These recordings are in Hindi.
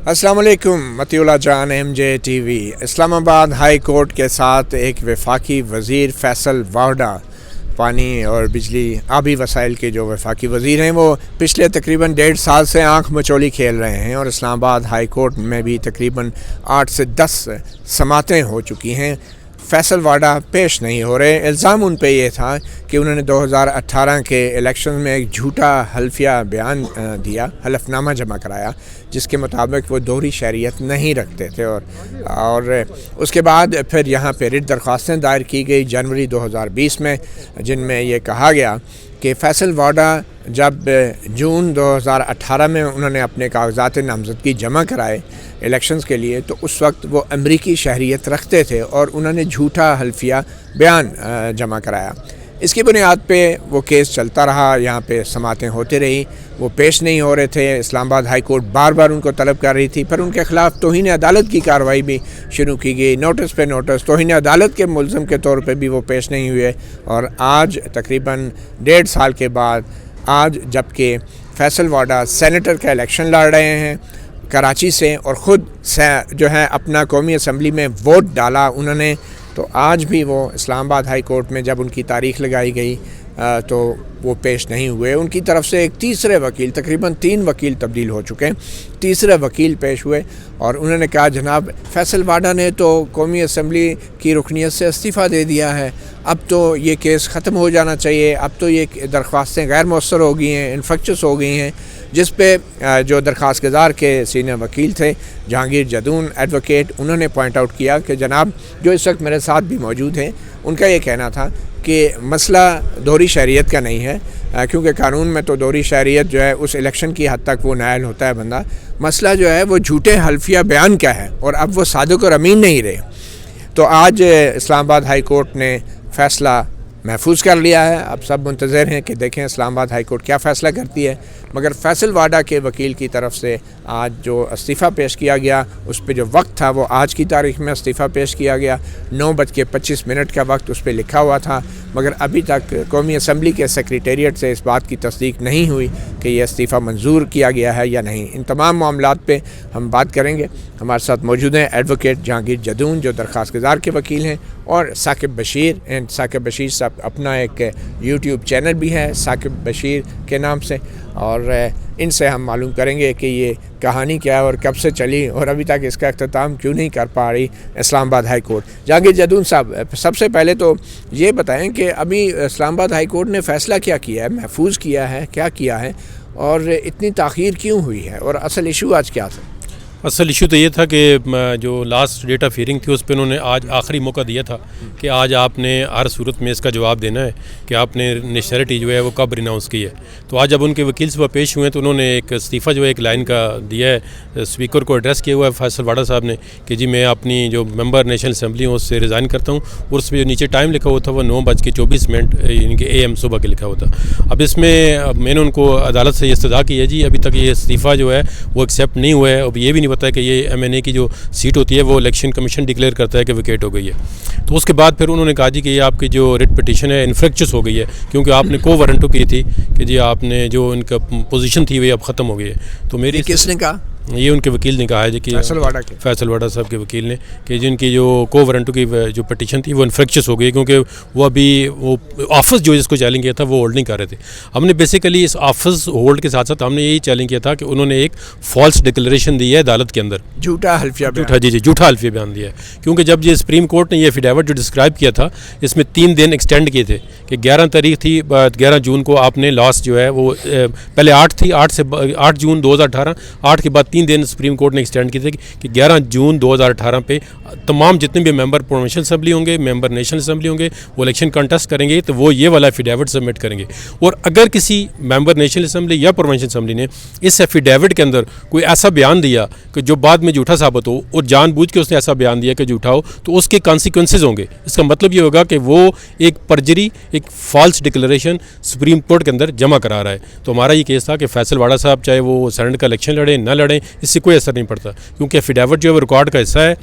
अस्सलाम वालेकुम। मतीउल्लाह जान MJ TV। Islamabad high court के साथ एक वफाकी वज़ीर फैसल वाहडा, पानी और बिजली आबी वसाइल के जो वफाकी वज़ीर हैं, वो पिछले तकरीबन 1.5 साल से आँख मचोली खेल रहे हैं और इस्लामाबाद हाई कोर्ट में भी तकरीबन 8 से 10 समातें हो चुकी हैं। फैसल वाहडा पेश नहीं हो रहे। इल्ज़ाम उन पे ये था कि उन्होंने 2018 के इलेक्शन में एक झूठा हल्फिया बयान दिया, हलफनामा जमा कराया, जिसके मुताबिक वो दोहरी शहरियत नहीं रखते थे। और उसके बाद फिर यहाँ पे रिट दरख्वास्तें दायर की गई जनवरी 2020 में, जिनमें ये कहा गया कि फैसल वाहडा जब जून 2018 में उन्होंने अपने कागजात नामज़दगी जमा कराए इलेक्शंस के लिए, तो उस वक्त वो अमरीकी शहरियत रखते थे और उन्होंने झूठा हल्फिया बयान जमा कराया। इसकी बुनियाद पे वो केस चलता रहा, यहाँ पे समातें होती रही, वो पेश नहीं हो रहे थे। इस्लामाबाद हाई कोर्ट बार बार उनको तलब कर रही थी, पर उनके ख़िलाफ़ तौहीन अदालत की कार्रवाई भी शुरू की गई, नोटिस पे नोटिस। तौहीन अदालत के मुल्ज़िम के तौर पे भी वो पेश नहीं हुए। और आज तकरीबन 1.5 साल के बाद, आज जबकि फैसल वाहडा सेनेटर का इलेक्शन लड़ रहे हैं कराची से और ख़ुद जो है अपना कौमी असम्बली में वोट डाला उन्होंने, तो आज भी वो इस्लामाबाद हाई कोर्ट में जब उनकी तारीख़ लगाई गई तो वो पेश नहीं हुए। उनकी तरफ से एक तीसरे वकील, तकरीबन 3 वकील तब्दील हो चुके हैं, तीसरे वकील पेश हुए और उन्होंने कहा जनाब फैसल वाहडा ने तो कौमी असम्बली की रुकनीत से इस्तीफ़ा दे दिया है, अब तो ये केस ख़त्म हो जाना चाहिए, अब तो ये दरख्वास्तें गैर मौसर हो गई हैं, इन्फेक्शस हो गई हैं। जिस पे जो दरख्वास्त गुज़ार के सीनियर वकील थे जहांगीर जदून एडवोकेट, उन्होंने पॉइंट आउट किया कि जनाब, जो इस वक्त मेरे साथ भी मौजूद हैं, उनका ये कहना था कि मसला दोहरी शहरियत का नहीं है, क्योंकि कानून में तो दोहरी शहरियत जो है उस इलेक्शन की हद तक वो नायल होता है बंदा। मसला जो है वो झूठे हल्फिया बयान का है और अब वो सादिक और अमीन नहीं रहे। तो आज इस्लामाबाद हाई कोर्ट ने फ़ैसला महफूज कर लिया है। अब सब मुंतज़र हैं कि देखें इस्लामाबाद हाई कोर्ट क्या फ़ैसला करती है। मगर फैसल वाहडा के वकील की तरफ से आज जो इस्तीफ़ा पेश किया गया, उस पर जो वक्त था वो आज की तारीख़ में इस्तीफ़ा पेश किया गया। 9:25 का वक्त उस पर लिखा हुआ था, मगर अभी तक कौमी असम्बली के सेक्रेटेरिएट से इस बात की तस्दीक नहीं हुई कि यह इस्तीफ़ा मंजूर किया गया है या नहीं। इन तमाम मामलात पे हम बात करेंगे। हमारे साथ मौजूद हैं एडवोकेट जहांगीर जदून, जो दरख्वास्त गुज़ार के वकील हैं, और साकिब बशीर। एंड साकिब बशीर साहब अपना एक यूट्यूब चैनल भी है साकिब बशीर के नाम से, और इनसे हम मालूम करेंगे कि ये कहानी क्या है और कब से चली और अभी तक इसका अख्ताम क्यों नहीं कर पा रही इस्लामाबाद हाई कोर्ट। जहांगीर जदून साहब, सबसे पहले तो ये बताएं कि अभी इस्लामाबाद हाई कोर्ट ने फ़ैसला क्या किया है, महफूज किया है, क्या किया है, और इतनी ताख़ीर क्यों हुई है, और असल इशू आज क्या था? असल इशू तो ये था कि जो लास्ट डेट ऑफ हियरिंग थी उस पर उन्होंने आज आखिरी मौका दिया था कि आज आपने हर सूरत में इसका जवाब देना है कि आपने नेशनलिटी जो है वो कब रिनाउंस की है। तो आज जब उनके वकील से पेश हुए तो उन्होंने एक इस्तीफ़ा जो है एक लाइन का दिया है, स्पीकर को एड्रेस किया हुआ है फैसल वाहडा साहब ने कि जी मैं अपनी जो मेंबर नेशनल असम्बली हूँ उससे रिज़ाइन करता हूँ। और उसमें जो नीचे टाइम लिखा हुआ था वो 9:24 यानी कि AM सुबह के लिखा हुआ था। अब इसमें मैंने उनको अदालत से इस्तदा की है जी, अभी तक ये इस्तीफ़ा जो है वो एक्सेप्ट नहीं हुआ है। अब ये भी नहीं पता है कि ये MNA की जो सीट होती है वो इलेक्शन कमीशन डिक्लेयर करता है कि विकेट हो गई है। तो उसके बाद फिर उन्होंने कहा जी कि ये आपकी जो रिट पिटीशन है इन्फ्रेक्चस हो गई है, क्योंकि आपने को वारंटो की थी कि जी आपने जो इनका पोजीशन थी वो अब ख़त्म हो गई है। तो मेरी किसने कहा? ये उनके वकील ने कहा है जी कि फैसल वाहडा साहब के वकील ने कि जिनकी जो को वारंटो की जो पटिशन थी वो इन्फ्रेक्चस हो गई, क्योंकि वो अभी वो ऑफिस जो जिसको चैलेंज किया था वो होल्ड नहीं कर रहे थे। हमने बेसिकली इस ऑफिस होल्ड के साथ साथ हमने यही चैलेंज किया था कि उन्होंने एक फॉल्स डिक्लेरेशन दी है अदालत के अंदर, झूठा हल्फिया बयान दिया है। क्योंकि जब ये सुप्रीम कोर्ट ने ये एफिडेविट जो डिस्क्राइब किया था इसमें 3 दिन एक्सटेंड किए थे कि 11 तारीख थी, 11 जून को आपने लास्ट जो है वो पहले 8 थी, 8 जून 2018, 8 के बाद 3 दिन सुप्रीम कोर्ट ने एक्सटेंड किए थे कि 11 जून 2018 पे तमाम जितने भी मेंबर प्रोविंशियल असम्बली होंगे, मेंबर नेशनल असम्बली होंगे, वो इलेक्शन कंटेस्ट करेंगे तो वो ये वाला एफिडेविट सबमिट करेंगे। और अगर किसी मेंबर नेशनल असम्बली या प्रोविंशियल असम्बली ने इस एफिडेविट के अंदर कोई ऐसा बयान दिया कि जो बाद में झूठा साबित हो और जानबूझ के उसने ऐसा बयान दिया कि झूठा हो, तो उसके कॉन्सिक्वेंसेज होंगे। इसका मतलब ये होगा कि वो एक परजरी, एक फॉल्स डिक्लेरेशन सुप्रीम कोर्ट के अंदर जमा करा रहा है। तो हमारा ये केस था कि फैसल वाहडा साहब चाहे वो सेनेट का इलेक्शन लड़े ना लड़ें, इससे कोई असर नहीं पड़ता, क्योंकि एफिडेविट जो है वो रिकॉर्ड का हिस्सा है।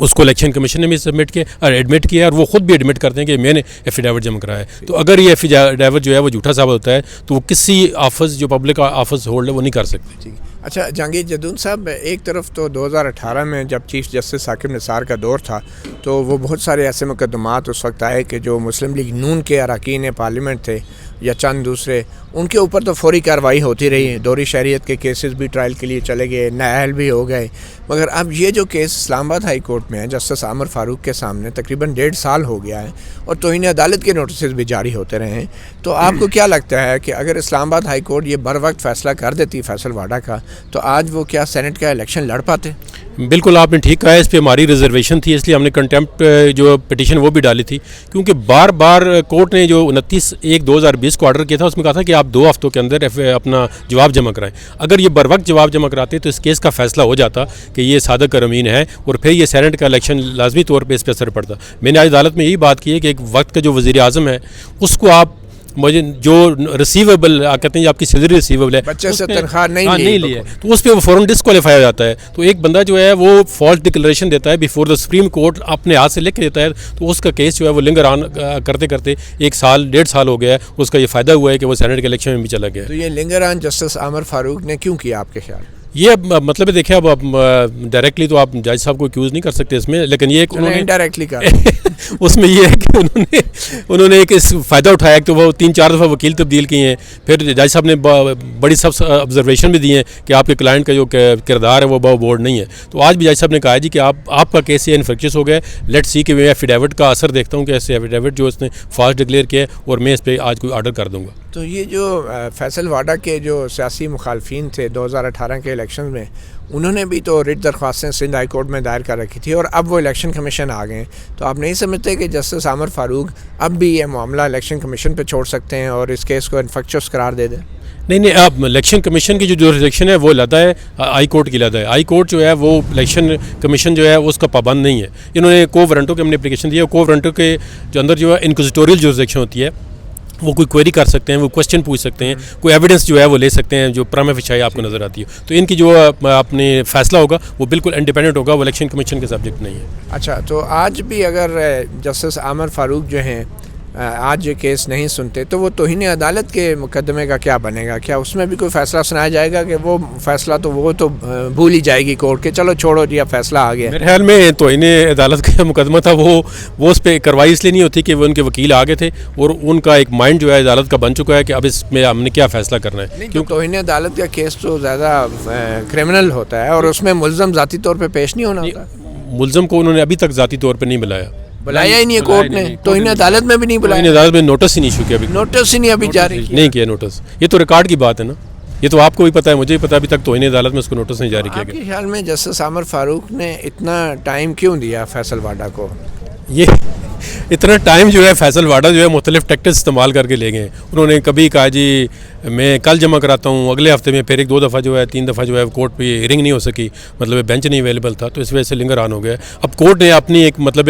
उसको इलेक्शन कमीशन ने भी सबमिट किया और एडमिट किया, और वो खुद भी एडमिट करते हैं कि मैंने एफिडेविट जमा कराया है। तो अगर ये एफिडेविट जो है वो झूठा साबित होता है तो वो किसी ऑफिस जो पब्लिक ऑफिस होल्ड है वो नहीं कर सकते। अच्छा जहांगीर जदून साहब, एक तरफ तो 2018 में जब चीफ जस्टिस साकिब निसार का दौर था तो वो बहुत सारे ऐसे मुकदमात उस वक्त आए कि जो मुस्लिम लीग नून के अरकान पार्लियामेंट थे या चंद दूसरे, उनके ऊपर तो फौरी कार्रवाई होती रही। दोहरी शरीयत के केसेस भी ट्रायल के लिए चले गए, नाअहल भी हो गए। मगर अब ये जो केस इस्लामाबाद हाई कोर्ट में है जस्टिस आमिर फारूक के सामने, तकरीबन 1.5 साल हो गया है और तौहीन अदालत के नोटिस भी जारी होते रहे हैं। तो आपको क्या लगता है कि अगर इस्लामाबाद हाई कोर्ट ये बर वक्त फ़ैसला कर देती फैसल वाडा का, तो आज वो क्या सेनेट का इलेक्शन लड़ पाते? बिल्कुल आपने ठीक कहा है, इस पे हमारी रिजर्वेशन थी, इसलिए हमने कंटेम्प्ट जो पिटीशन वो भी डाली थी, क्योंकि बार बार कोर्ट ने जो 29/1/2020 को ऑर्डर किया था उसमें कहा था कि आप 2 हफ्तों के अंदर अपना जवाब जमा कराएं। अगर ये बर वक्त जवाब जमा कराते तो इस केस का फैसला हो जाता कि ये सादक अमीन है और फिर ये सेनेट का इलेक्शन लाजमी तौर पर इस पर असर पड़ता। मैंने आज अदालत में यही बात की है कि एक वक्त का जो वज़ीर आज़म है उसको आप मुझे जो रिसीवेबल कहते हैं आपकी सैलरी रिसीवेबल है, बच्चे से तनख्वाह नहीं ली है तो उस पर वो फ़ौरन डिस्क्वालीफाई हो जाता है। तो एक बंदा जो है वो फॉल्स डिक्लेरेशन देता है बिफोर द सुप्रीम कोर्ट, अपने हाथ से लिख के देता है, तो उसका केस जो है वो लिंगर ऑन करते करते 1 साल 1.5 साल हो गया है। उसका ये फ़ायदा हुआ है कि वो सेनेट के इलेक्शन में भी चला गया। तो ये linger on justice Aamir Farooq ने क्यों किया आपके ख्याल? ये मतलब है, देखिए अब डायरेक्टली तो आप जज साहब को एक्यूज़ नहीं कर सकते इसमें, लेकिन ये उन्होंने इनडायरेक्टली कर उसमें ये है कि उन्होंने एक इस फ़ायदा उठाया कि तो वो 3-4 दफ़ा वकील तब्दील किए हैं। फिर जज साहब ने बड़ी सब ऑब्जर्वेशन भी दी है कि आपके क्लाइंट का जो किरदार है वो बोर्ड नहीं है। तो आज भी जज साहब ने कहा है जी कि आपका केस ये इन्फेक्शियस हो गया, लेट्स सी कि मैं एफिडेविट का असर देखता हूँ कि ऐसे एफिडेविट जो उसने फास्ट डिक्लेयर किया है और मैं इस पर आज कोई ऑर्डर कर दूँगा। तो ये जो फैसल वाडा के जो सियासी मुखालफिन थे 2018 के इलेक्शन में, उन्होंने भी तो रिट दरख्वास्तें सिंध हाई कोर्ट में दायर कर रखी थी और अब वो इलेक्शन कमीशन आ गए। तो आप नहीं समझते कि जस्टिस आमिर फारूक अब भी ये मामला इलेक्शन कमीशन पे छोड़ सकते हैं और इस केस को इन्फेक्शियस करार दे दें? नहीं, अब इलेक्शन कमीशन की जो जुरिसडिक्शन है वो लदा है, हाई कोर्ट की लदा है। हाई कोर्ट जो है वो इलेक्शन कमीशन जो है उसका पाबंद नहीं है। इन्होंने को वारंटो के हमने एप्लीकेशन दिया, को वारंटो के जो अंदर जो है इनक्विजिटोरियल जुरिसडिक्शन होती है, वो कोई क्वेरी कर सकते हैं, वो क्वेश्चन पूछ सकते हैं, कोई एविडेंस जो है वो ले सकते हैं जो प्रमा फिशाई आपको नज़र आती है। तो इनकी जो अपने फैसला होगा वो बिल्कुल इंडिपेंडेंट होगा, वो इलेक्शन कमीशन के सब्जेक्ट नहीं है। अच्छा, तो आज भी अगर जस्टिस आमिर फारूक जो हैं आज ये केस नहीं सुनते तो वो तौहीन अदालत के मुकदमे का क्या बनेगा? क्या उसमें भी कोई फ़ैसला सुनाया जाएगा कि वो फ़ैसला तो वो तो भूल ही जाएगी कोर्ट के, चलो छोड़ो जी अब फैसला आ गया? मेरे ख्याल में तौहीन अदालत का मुकदमा था वो उस पर कार्रवाई इसलिए नहीं होती कि वो उनके वकील आ गए थे और उनका एक माइंड जो है अदालत का बन चुका है कि अब इसमें हमने क्या फ़ैसला करना है। क्योंकि तौहीन अदालत का केस तो ज़्यादा क्रिमिनल होता है और उसमें मुल्ज़म ज़ाती तौर पर पेश नहीं होना होता। मुल्ज़म को उन्होंने अभी तक ज़ाती तौर पर नहीं बुलाया ही नहीं है कोर्ट ने, तो इन अदालत में भी नहीं बुलाया। अदालत में नोटिस ही नहीं इशू किया, अभी नोटिस ही नहीं अभी जारी नहीं किया नोटिस। ये तो रिकॉर्ड की बात है ना, ये तो आपको भी पता है, मुझे भी पता, अभी तक तो इन अदालत में उसको नोटिस नहीं जारी किया गया। आपके ख्याल में जस्टिस आमिर फारूक ने इतना टाइम क्यों दिया फैसल वाडा को? ये इतना टाइम जो है फैसल वाडा जो है मुख्तलिफ टैक्टिक्स इस्तेमाल करके ले गए। उन्होंने कभी कहा जी मैं कल जमा कराता हूँ, अगले हफ्ते में फिर 1-2 दफ़ा जो है 3 दफ़ा जो है कोर्ट पे हियरिंग नहीं हो सकी, मतलब बेंच नहीं अवेलेबल था, तो इस वजह से लिंगर ऑन हो गया। अब कोर्ट ने अपनी एक मतलब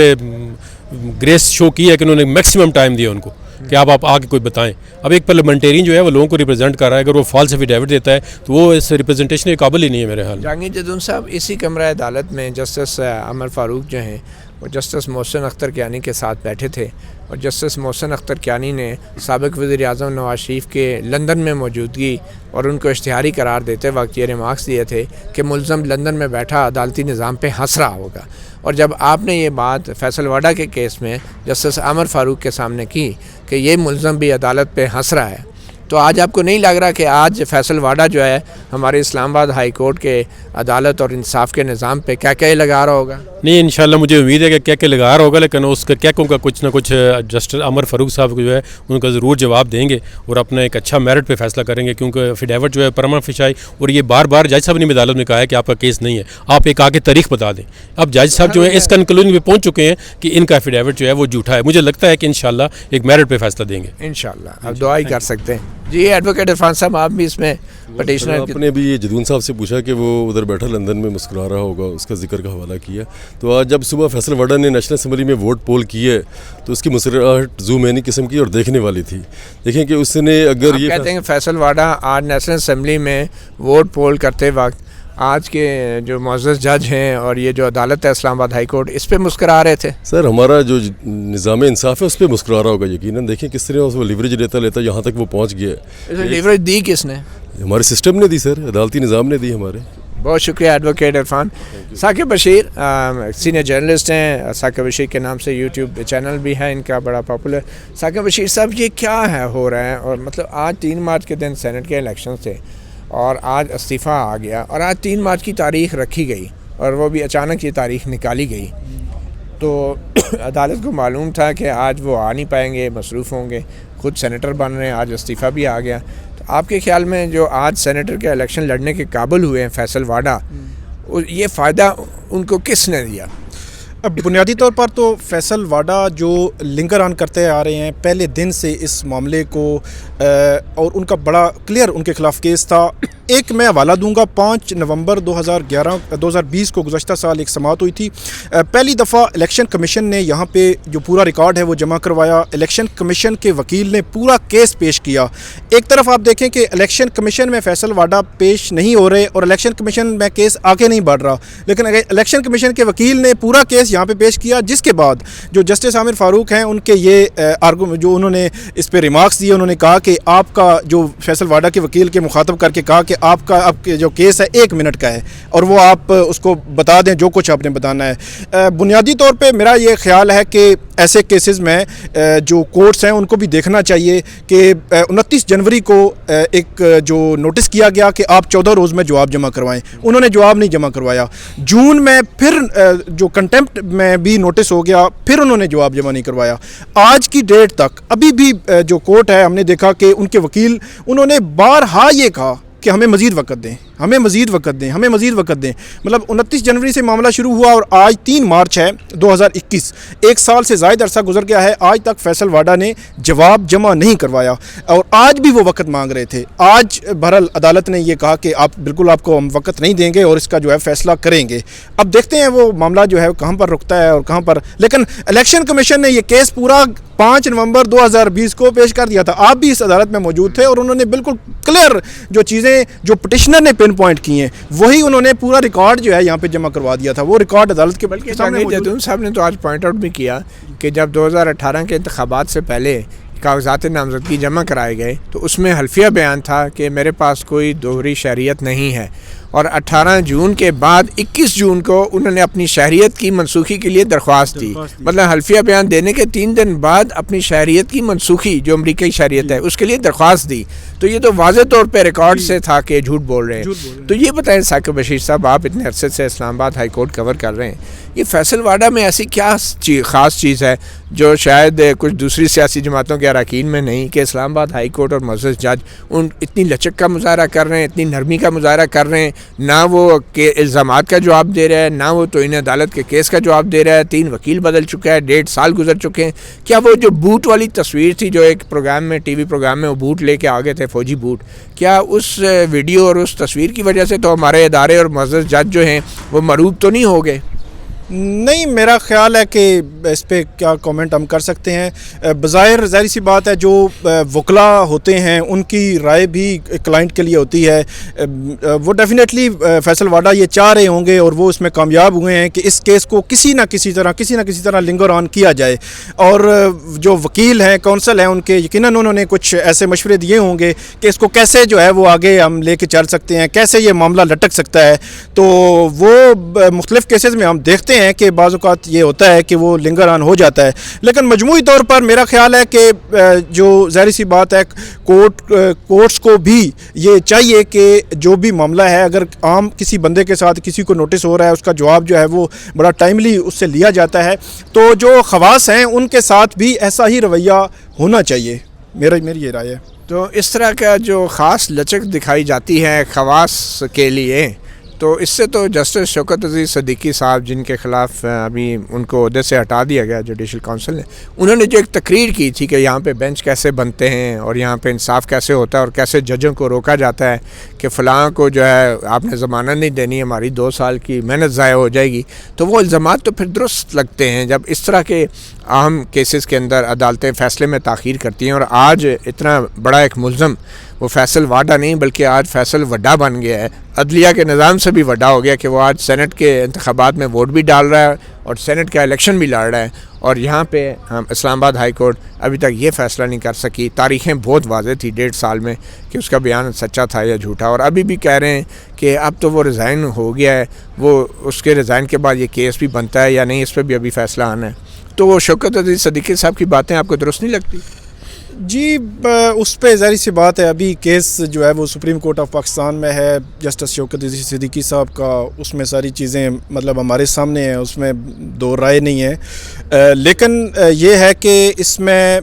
ग्रेस शो की है कि उन्होंने मैक्सिमम टाइम दिया उनको कि आप आके कोई बताएं। अब एक पार्लियामेंटेरियन जो है वो लोगों को रिप्रेजेंट कर रहा है, अगर वो फॉल्स एफिडेविट देता है तो वो इस रिप्रेजेंटेशन के काबिल ही नहीं है मेरे ख्याल में। जहांगीर जदून साहब, इसी कमरा अदालत में जस्टिस आमिर फारूक जो हैं वो जस्टिस मोहसिन अख्तर कियानी के साथ बैठे थे और जस्टिस मोहसिन अख्तर कियानी ने साबिक़ वज़ीर आज़म नवाज शरीफ के लंदन में मौजूदगी और उनको इश्तिहारी करार देते वक्त ये रिमार्क्स दिए थे कि मुल्ज़म लंदन में बैठा अदालती निज़ाम पे हंस रहा होगा। और जब आपने ये बात फैसल वाडा के केस में जस्टिस आमिर फारूक के सामने की कि ये मुल्ज़म भी अदालत पे हंस रहा है, तो आज आपको नहीं लग रहा कि आज फैसल वाडा जो है हमारे इस्लामाबाद हाई कोर्ट के अदालत और इंसाफ के निज़ाम पे क्या क्या लगा रहा होगा? नहीं, इंशाल्लाह मुझे उम्मीद है कि क्या क्या लगा रहा होगा, लेकिन उसका क्या का कुछ ना कुछ जस्टिस आमिर फारूक साहब को जो है उनका ज़रूर जवाब देंगे और अपना एक अच्छा मेरिट पे फैसला करेंगे, क्योंकि एफिडेविट जो है परमा फिशाई, और ये बार बार जज साहब ने अदालत में कहा है कि आपका केस नहीं है, आप एक आगे तारीख बता दें। अब जज साहब जो है इस कंक्लूजन पे पहुँच चुके हैं कि इनका एफिडेविट जो है वो झूठा है। मुझे लगता है कि इंशाल्लाह एक मेरिट पे फैसला देंगे। इंशाल्लाह अब दुआ ही कर सकते हैं जी। एडवोकेट इरफान साहब, आप भी इसमें पटिशनर, आपने भी ये जदून साहब से पूछा कि वो उधर बैठा लंदन में मुस्कुरा रहा होगा, उसका जिक्र का हवाला किया। तो आज जब सुबह फैसल वाडा ने नेशनल असम्बली में वोट पोल की है तो उसकी मुस्कुराहट ज़ूमैनी किस्म की और देखने वाली थी। देखें कि उसने अगर ये कहते हैं फैसल वाडा आज नेशनल असम्बली में वोट पोल करते वक्त आज के जो मुअज़्ज़ज़ जज हैं और ये जो अदालत है इस्लामाबाद हाई कोर्ट, इस पे मुस्कुरा रहे थे। सर हमारा जो निज़ाम इंसाफ है उस पर मुस्कुरा रहा होगा यकीनन। देखें किस तरह वो लिवरेज लेता यहाँ तक वो पहुँच गया। लिवरेज दी किसने? हमारे सिस्टम ने दी सर, अदालती निज़ाम ने दी हमारे। बहुत शुक्रिया advocate Irfan. Saqib Bashir senior journalist हैं, साकिब बशीर के नाम से यूट्यूब चैनल भी है इनका बड़ा पॉपुलर। साकिब बशीर साहब, ये क्या है हो रहा है? और मतलब आज 3 मार्च के दिन सेनेट के इलेक्शन थे और आज इस्तीफ़ा आ गया और आज 3 मार्च की तारीख़ रखी गई और वो भी अचानक ये तारीख़ निकाली गई। तो अदालत को मालूम था कि आज वो आ नहीं पाएंगे, मसरूफ़ होंगे, खुद सेनेटर बन रहे हैं, आज इस्तीफ़ा भी आ गया। तो आपके ख़्याल में जो आज सेनेटर के इलेक्शन लड़ने के काबिल हुए हैं फैसल वाडा, ये फ़ायदा उनको किसने दिया? अब बुनियादी तौर पर तो फैसल वाडा जो लिंगर ऑन करते आ रहे हैं पहले दिन से इस मामले को, और उनका बड़ा क्लियर उनके ख़िलाफ़ केस था। एक मैं हवाला दूंगा, 5 नवंबर 2020 को गुज़श्ता साल एक समाअत हुई थी। पहली दफ़ा इलेक्शन कमीशन ने यहाँ पे जो पूरा रिकॉर्ड है वो जमा करवाया। इलेक्शन कमीशन के वकील ने पूरा केस पेश किया। एक तरफ आप देखें कि इलेक्शन कमीशन में फैसल वाडा पेश नहीं हो रहे और इलेक्शन कमीशन में केस आगे नहीं बढ़ रहा, लेकिन इलेक्शन कमीशन के वकील ने पूरा केस यहाँ पे पेश किया, जिसके बाद जो जस्टिस आमिर फ़ारूक हैं उनके ये आर्गूमेंट जो उन्होंने इस पर रिमार्क्स दिए, उन्होंने कहा कि आपका जो फैसल वाडा के वकील के मुखातब करके कहा कि आपके जो केस है 1 मिनट का है और वो आप उसको बता दें जो कुछ आपने बताना है। बुनियादी तौर पे मेरा ये ख्याल है कि ऐसे केसेस में जो कोर्ट्स हैं उनको भी देखना चाहिए कि 29 जनवरी को एक जो नोटिस किया गया कि आप 14 रोज़ में जवाब जमा करवाएं, उन्होंने जवाब नहीं जमा करवाया। जून में फिर जो कंटेम्प्ट में भी नोटिस हो गया, फिर उन्होंने जवाब जमा नहीं करवाया। आज की डेट तक अभी भी जो कोर्ट है, हमने देखा कि उनके वकील उन्होंने बारहा ये कहा कि हमें मज़ीद वक़्त दें, हमें मज़ीद वक़्त दें, हमें मज़ीद वक़्त दें। मतलब 29 जनवरी से मामला शुरू हुआ और आज 3 मार्च है 2021, 1 साल से ज़ायद अरसा गुजर गया है, आज तक फैसल वाडा ने जवाब जमा नहीं करवाया और आज भी वो वक़्त मांग रहे थे। आज बहरहाल अदालत ने ये कहा कि आप बिल्कुल आपको हम वक़्त नहीं देंगे और इसका जो है फ़ैसला करेंगे। अब देखते हैं वो मामला जो है कहाँ पर रुकता है और कहाँ पर। लेकिन इलेक्शन कमीशन ने ये केस पूरा 5 नवंबर 2020 को पेश कर दिया था। आप भी इस अदालत में मौजूद थे और उन्होंने बिल्कुल क्लियर जो चीज़ें जो पिटिशनर ने पिन पॉइंट की हैं वही उन्होंने पूरा रिकॉर्ड जो है यहाँ पे जमा करवा दिया था। वो रिकॉर्ड अदालत के बल्कि जैतून साहब ने तो आज पॉइंट आउट भी किया कि जब 2018 के इंतखाबात से पहले कागजात नामजदगी जमा कराए गए तो उसमें हल्फिया बयान था कि मेरे पास कोई दोहरी शहरियत नहीं है और 18 जून के बाद 21 जून को उन्होंने अपनी शहरियत की मनसूखी के लिए दरख्वास्त दी। मतलब हल्फिया बयान देने के 3 दिन बाद अपनी शहरियत की मनसूखी जो अमरीकी शहरियत है उसके लिए दरख्वास्त दी। तो ये तो वाज़े तौर पे रिकॉर्ड से था कि झूठ बोल रहे हैं। तो ये बताएं साकिब बशीर साहब, आप इतने अरसे से इस्लामाबाद हाई कोर्ट कवर कर रहे हैं, ये फैसल वाडा में ऐसी क्या ख़ास चीज़ है जो शायद कुछ दूसरी सियासी जमातों के अरकान में नहीं, कि इस्लामाबाद हाई कोर्ट और मुअज़्ज़ज़ जज उन इतनी लचक का मुजाहरा कर रहे हैं, इतनी नरमी का मुजाहरा कर रहे हैं, ना वो के इल्ज़ामात का जवाब दे रहा है, ना वो तौहीन अदालत के केस का जवाब दे रहा है। 3 वकील बदल चुका है, 1.5 साल गुजर चुके हैं। क्या वो जो बूट वाली तस्वीर थी जो एक प्रोग्राम में, टीवी प्रोग्राम में वो बूट लेके आ गए थे, फौजी बूट, क्या उस वीडियो और उस तस्वीर की वजह से तो हमारे इदारे और मुअज़्ज़ज़ जज जो हैं वो मरूब तो नहीं हो गए? नहीं, मेरा ख्याल है कि इस पर क्या कमेंट हम कर सकते हैं। बज़ाहिर ज़ाहिर सी बात है जो वकला होते हैं उनकी राय भी क्लाइंट के लिए होती है। वो डेफिनेटली फैसल वाडा ये चाह रहे होंगे और वो इसमें कामयाब हुए हैं कि इस केस को किसी ना किसी तरह लिंगर ऑन किया जाए। और जो वकील हैं, कौंसल हैं, उनके यकीनन उन्होंने कुछ ऐसे मशवरे दिए होंगे कि इसको कैसे जो है वो आगे हम लेके चल सकते हैं, कैसे ये मामला लटक सकता है। तो वो मुख्तलिफ़ केसेस में हम देखते हैं कि बाज़ औक़ात ये होता है कि वो लिंगर ऑन हो जाता है। लेकिन मजमूई तौर पर मेरा ख्याल है कि जो ज़ाहिर सी बात है कोर्ट्स को भी ये चाहिए कि जो भी मामला है, अगर आम किसी बंदे के साथ किसी को नोटिस हो रहा है, उसका जवाब जो है वो बड़ा टाइमली उससे लिया जाता है, तो जो खवास हैं उनके साथ भी ऐसा ही रवैया होना चाहिए। मेरी ये राय है। तो इस तरह का जो ख़ास लचक दिखाई जाती है खवास के लिए, तो इससे तो जस्टिस शौकत अजीज़ सिद्दीकी साहब, जिनके ख़िलाफ़ अभी उनको ओहदे से हटा दिया गया जुडिशल काउंसिल ने, उन्होंने जो एक तकरीर की थी कि यहाँ पे बेंच कैसे बनते हैं और यहाँ पे इंसाफ कैसे होता है और कैसे जजों को रोका जाता है कि फ़लाँ को जो है आपने ज़मानत नहीं देनी, हमारी 2 साल की मेहनत ज़ाया हो जाएगी। तो वो इल्ज़ामात तो फिर दुरुस्त लगते हैं जब इस तरह के अहम केसेस के अंदर अदालतें फ़ैसले में ताख़ीर करती हैं। और आज इतना बड़ा एक मुल्ज़म वो फैसल वाडा नहीं बल्कि आज फैसल वड्डा बन गया है। अदलिया के निज़ाम से भी वड्डा हो गया कि वो आज सेनेट के इंतखाबात में वोट भी डाल रहा है और सेनेट का इलेक्शन भी लड़ रहा है। और यहाँ पे हम इस्लामाबाद हाई कोर्ट अभी तक ये फ़ैसला नहीं कर सकी। तारीखें बहुत वाज़ेह थी 1.5 साल में कि उसका बयान सच्चा था या झूठा, और अभी भी कह रहे हैं कि अब तो वो रिज़ाइन हो गया है, वो उसके रिज़ाइन के बाद ये केस भी बनता है या नहीं, इस पर भी अभी फ़ैसला आना है। तो वो शौकत अजीज़ सिद्दीकी साहब की बातें आपको दुरुस्त नहीं लगती? जी, उस पर ज़ाहिर सी बात है, अभी केस जो है वो सुप्रीम कोर्ट ऑफ पाकिस्तान में है, जस्टिस शौकत अजीज़ सिद्दीकी साहब का, उसमें सारी चीज़ें मतलब हमारे सामने हैं, उसमें दो राय नहीं है। लेकिन ये है कि इसमें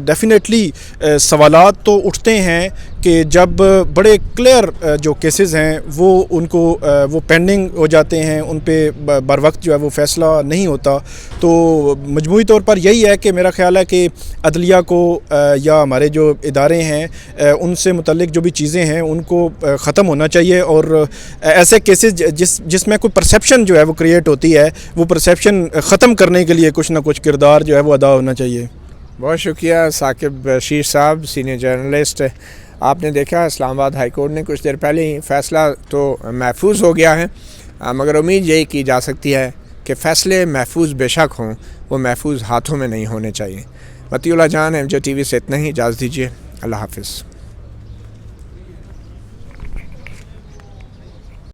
डेफिनेटली सवालात तो उठते हैं कि जब बड़े क्लियर जो केसेस हैं वो उनको वो पेंडिंग हो जाते हैं, उन पे बर वक्त जो है वो फ़ैसला नहीं होता। तो मजमूई तौर पर यही है कि मेरा ख़्याल है कि अदलिया को या हमारे जो इदारे हैं उनसे मुतल्लिक जो भी चीज़ें हैं उनको ख़त्म होना चाहिए, और ऐसे केसेस जिसमें कोई परसेप्शन जो है वो क्रिएट होती है, वो परसेप्शन ख़त्म करने के लिए कुछ ना कुछ किरदार जो है वो अदा होना चाहिए। बहुत शुक्रिया साकिब बशीर साहब, सीनियर जर्नलिस्ट। आपने देखा इस्लामाबाद हाई कोर्ट ने कुछ देर पहले ही फ़ैसला तो महफूज हो गया है, मगर उम्मीद यही की जा सकती है कि फ़ैसले महफूज बेशक हों, वो महफूज हाथों में नहीं होने चाहिए। मतीउल्लाह जान, MJ TV से इतना ही, इजाज़त दीजिए। अल्लाह हाफ़िज़।